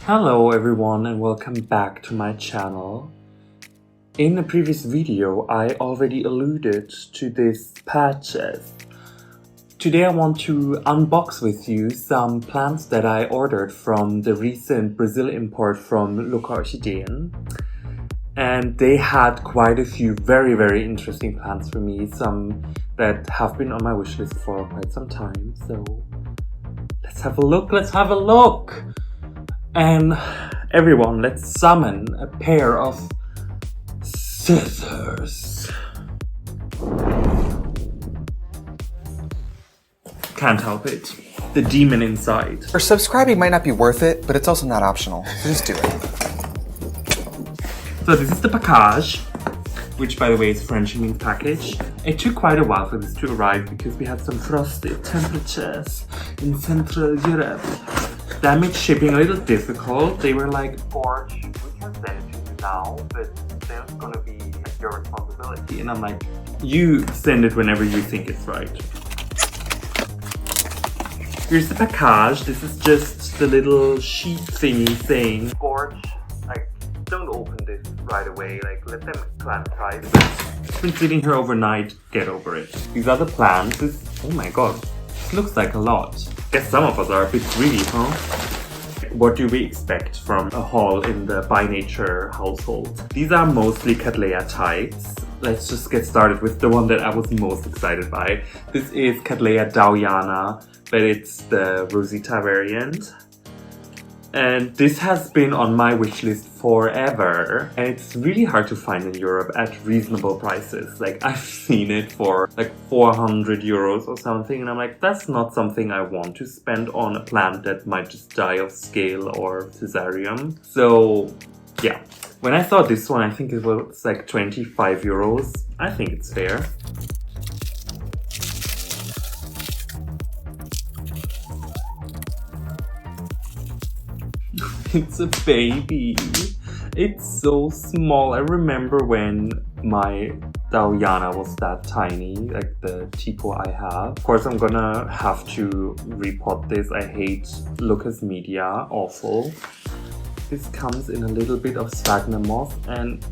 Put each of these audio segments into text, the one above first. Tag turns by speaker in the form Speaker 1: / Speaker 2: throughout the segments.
Speaker 1: Hello everyone and welcome back to my channel. In a previous video I already alluded to this purchase. Today I want to unbox with you some plants that I ordered from the recent Brazil import from Lucke Orchideen. And they had quite a few very interesting plants for me, some that have been on my wish list for quite some time. So let's have a look! And everyone, let's summon a pair of scissors. Can't help it. The demon inside.
Speaker 2: Or subscribing might not be worth it, but it's also not optional. So just do it.
Speaker 1: So this is the package, which by the way is French and means package. It took quite a while for this to arrive because we had some frosty temperatures in Central Europe. That made shipping a little difficult. They were like, Forge, we can send it to you now, but then it's gonna be your responsibility. And I'm like, you send it whenever you think it's right. Here's the package. This is just the little sheet thingy saying, Forge, like, don't open this right away. Like, let them acclimatize. It's been sitting here overnight. Get over it. These are the plants. Oh my god, this looks like a lot. Guess some of us are a bit greedy, huh? What do we expect from a haul in the by nature household? These are mostly Cattleya types. Let's just get started with the one that I was most excited by. This is Cattleya dowiana, but it's the rosita variant. And this has been on my wish list forever. And it's really hard to find in Europe at reasonable prices. Like, I've seen it for like 400 euros or something. And I'm like, that's not something I want to spend on a plant that might just die of scale or fusarium. So yeah, when I saw this one, I think it was like 25 euros. I think it's fair. It's a baby. It's so small. I remember when my dowiana was that tiny, like the tipo I have. Of course, I'm gonna have to repot this. I hate Lucke's media. Awful. This comes in a little bit of sphagnum moss, and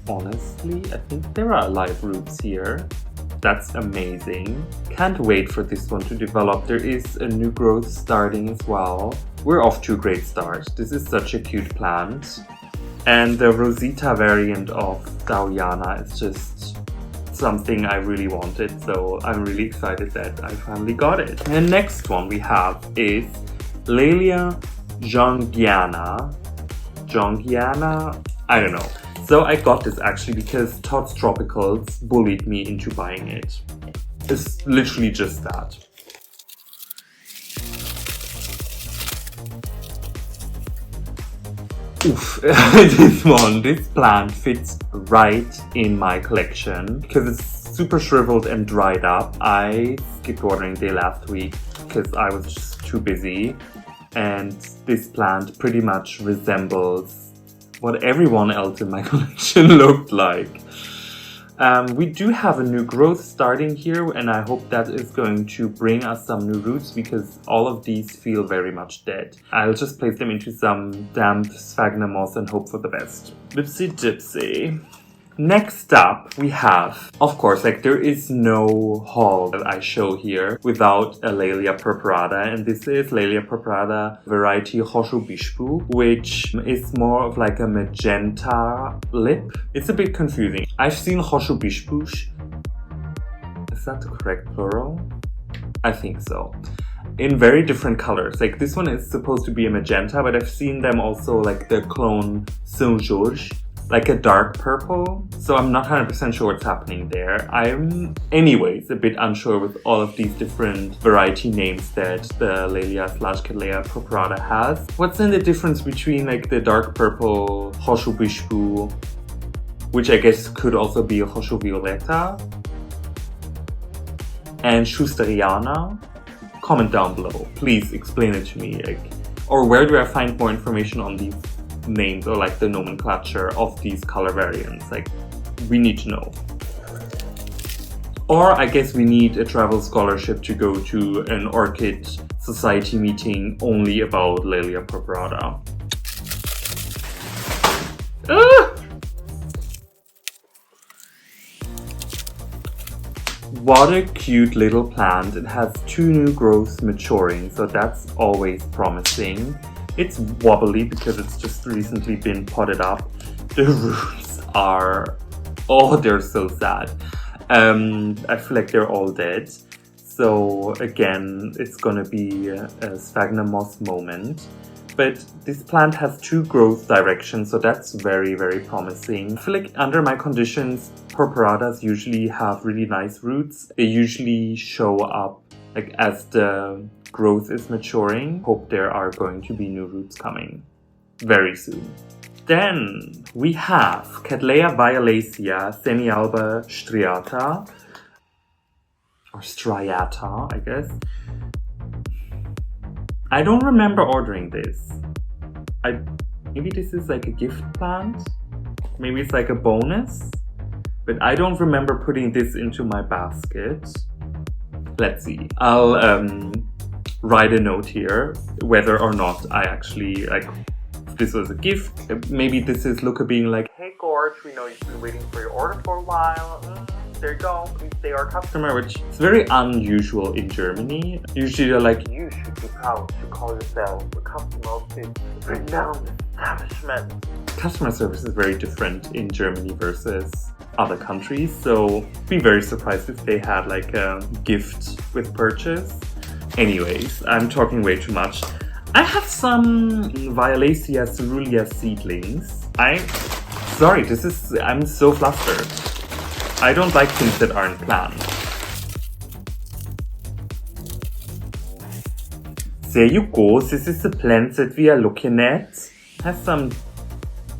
Speaker 1: honestly, I think there are live roots here. That's amazing. Can't wait for this one to develop. There is a new growth starting as well. We're off to a great start. This is such a cute plant. And the rosita variant of dowiana is just something I really wanted. So I'm really excited that I finally got it. And next one we have is Laelia jongheana. Jongheana? I don't know. So I got this actually because Todd's Tropicals bullied me into buying it. It's literally just that. Oof, this plant fits right in my collection because it's super shriveled and dried up. I skipped watering day last week because I was just too busy. And this plant pretty much resembles what everyone else in my collection looked like. We do have a new growth starting here, and I hope that is going to bring us some new roots because all of these feel very much dead. I'll just place them into some damp sphagnum moss and hope for the best. Dipsy dipsy. Next up we have, of course, like there is no haul that I show here without a Laelia purpurata, and this is Laelia purpurata variety roxo-bispo, which is more of like a magenta lip. It's a bit confusing. I've seen roxo-bispo. Is that the correct plural? I think so. In very different colors. Like this one is supposed to be a magenta, but I've seen them also like the clone Saint-Georges, like a dark purple, so I'm not 100% sure what's happening there. I'm anyways a bit unsure with all of these different variety names that the Laelia/Cattleya purpurata has. What's then the difference between like the dark purple roxo-bispo, which I guess could also be a roxo-violacea, and schusteriana? Comment down below, please explain it to me, like, or where do I find more information on these names or like the nomenclature of these color variants? Like, we need to know. Or I guess we need a travel scholarship to go to an orchid society meeting only about Laelia purpurata. What a cute little plant. It has 2 new growths maturing, so that's always promising. It's wobbly because it's just recently been potted up. The roots are, oh, they're so sad. I feel like they're all dead. So again, it's gonna be a sphagnum moss moment. But this plant has 2 growth directions, so that's very, very promising. I feel like under my conditions, purpuratas usually have really nice roots. They usually show up like as the growth is maturing. Hope there are going to be new roots coming very soon. Then we have Cattleya violacea, semi-alba striata, or striata, I guess. I don't remember ordering this. Maybe this is like a gift plant. Maybe it's like a bonus. But I don't remember putting this into my basket. Let's see. I'll write a note here whether or not I actually like. If this was a gift. Maybe this is Lucke being like, "Hey Gorge, we know you've been waiting for your order for a while. There you go, please stay our customer," which is very unusual in Germany. Usually they're like, "You should be proud to call yourself a customer of this renowned establishment." Customer service is very different in Germany versus other countries, so be very surprised if they had like a gift with purchase. Anyways, I'm talking way too much. I have some Violacea cerulean seedlings. I'm so flustered. I don't like things that aren't planned. There you go, this is the plant that we are looking at. Has some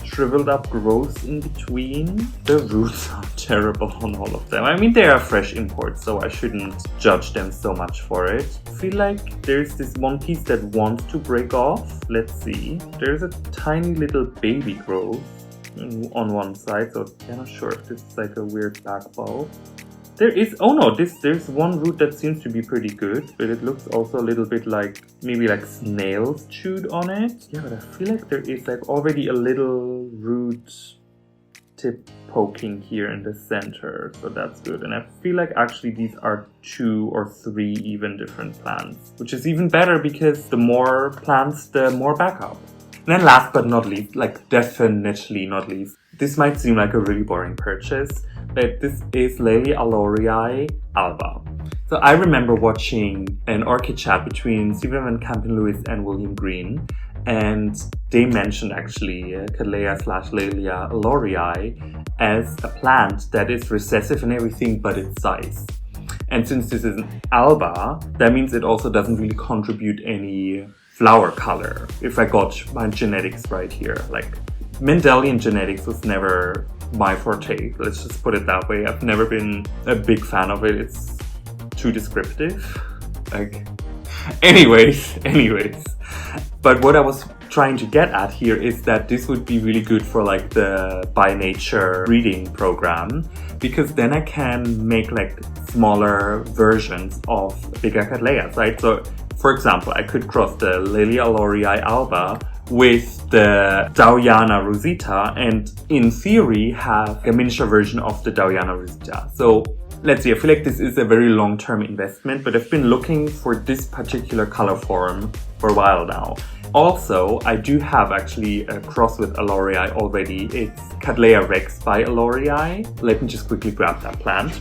Speaker 1: shriveled up growth in between. The roots are terrible on all of them. I mean, they are fresh imports, so I shouldn't judge them so much for it. I feel like there's this one piece that wants to break off. Let's see. There's a tiny little baby growth on one side, so I'm not sure if this is like a weird back bulb. There's one root that seems to be pretty good, but it looks also a little bit like, maybe like snails chewed on it. Yeah, but I feel like there is like already a little root tip poking here in the center, so that's good. And I feel like actually these are 2 or 3 even different plants, which is even better because the more plants, the more backup. And then last but not least, like definitely not least, this might seem like a really boring purchase, but this is Laelia alaorii alba. So I remember watching an orchid chat between Stephen Van Campen-Lewis and William Green, and they mentioned actually Cattleya/Laelia alaorii as a plant that is recessive in everything but its size. And since this is an alba, that means it also doesn't really contribute any flower color, if I got my genetics right here. Like, Mendelian genetics was never my forte, let's just put it that way. I've never been a big fan of it. It's too descriptive. Like, anyways. But what I was trying to get at here is that this would be really good for like the by nature breeding program, because then I can make like smaller versions of bigger Cattleyas, right? So for example, I could cross the Laelia alaorii alba with the dowiana rosita and in theory have a miniature version of the dowiana rosita. So let's see, I feel like this is a very long-term investment, but I've been looking for this particular color form for a while now. Also, I do have actually a cross with alaorii already. It's Cattleya rex by alaorii. Let me just quickly grab that plant.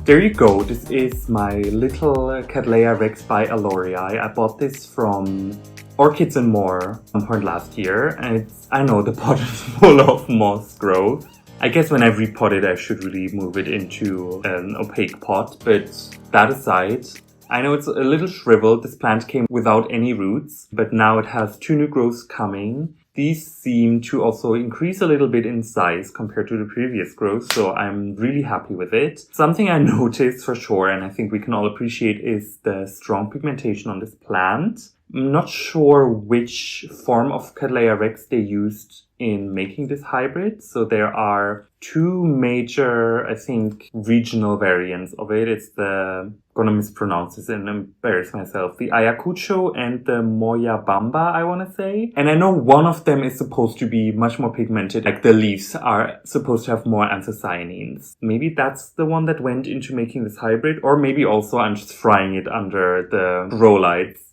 Speaker 1: There you go, this is my little Cattleya rex by alaorii. I bought this from Orchids and More some point last year, and I know the pot is full of moss growth. I guess when I repot it, I should really move it into an opaque pot, but that aside, I know it's a little shriveled. This plant came without any roots, but now it has 2 new growths coming. These seem to also increase a little bit in size compared to the previous growth, so I'm really happy with it. Something I noticed for sure, and I think we can all appreciate, is the strong pigmentation on this plant. I'm not sure which form of Cattleya rex they used in making this hybrid. So there are two major, I think, regional variants of it. It's I'm gonna mispronounce this and embarrass myself. The Ayacucho and the Moyabamba, I want to say. And I know one of them is supposed to be much more pigmented. Like the leaves are supposed to have more anthocyanins. Maybe that's the one that went into making this hybrid. Or maybe also I'm just frying it under the grow lights.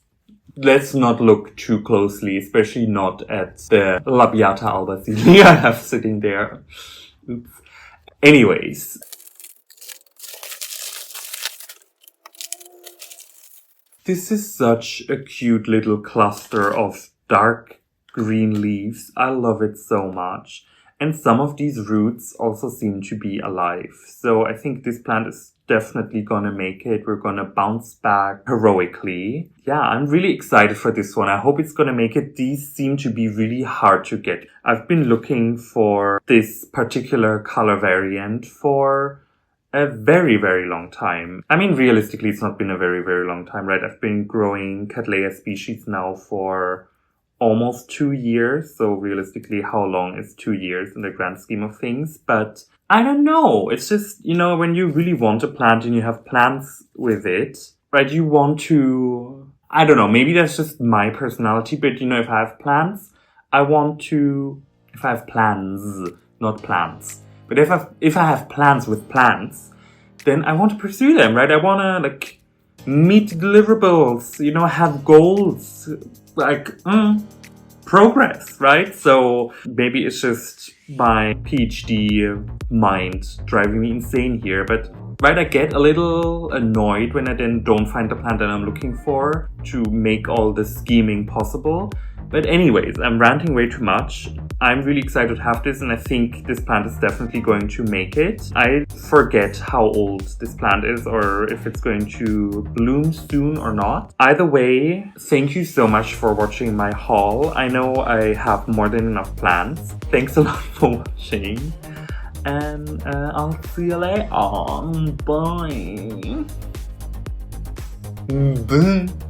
Speaker 1: Let's not look too closely, especially not at the Labiata alba seedling I have sitting there. Oops. Anyways. This is such a cute little cluster of dark green leaves. I love it so much. And some of these roots also seem to be alive. So I think this plant is definitely gonna make it. We're gonna bounce back heroically. Yeah, I'm really excited for this one. I hope it's gonna make it. These seem to be really hard to get. I've been looking for this particular color variant for a very, very long time. I mean, realistically, it's not been a very, very long time, right? I've been growing Cattleya species now for almost 2 years. So realistically, how long is 2 years in the grand scheme of things? But I don't know. It's just, when you really want a plant and you have plants with it, right? You want to, I don't know, maybe that's just my personality, but if I have plants, if I have plans, not plants. But if I have plans with plants, then I want to pursue them, right? I want to meet deliverables, have goals, progress, right? So maybe it's just my PhD mind driving me insane here, but right, I get a little annoyed when I then don't find the plant that I'm looking for to make all the scheming possible. But anyways, I'm ranting way too much. I'm really excited to have this, and I think this plant is definitely going to make it. I forget how old this plant is or if it's going to bloom soon or not. Either way, thank you so much for watching my haul. I know I have more than enough plants. Thanks a lot for watching, and I'll see you later. Bye. Bye.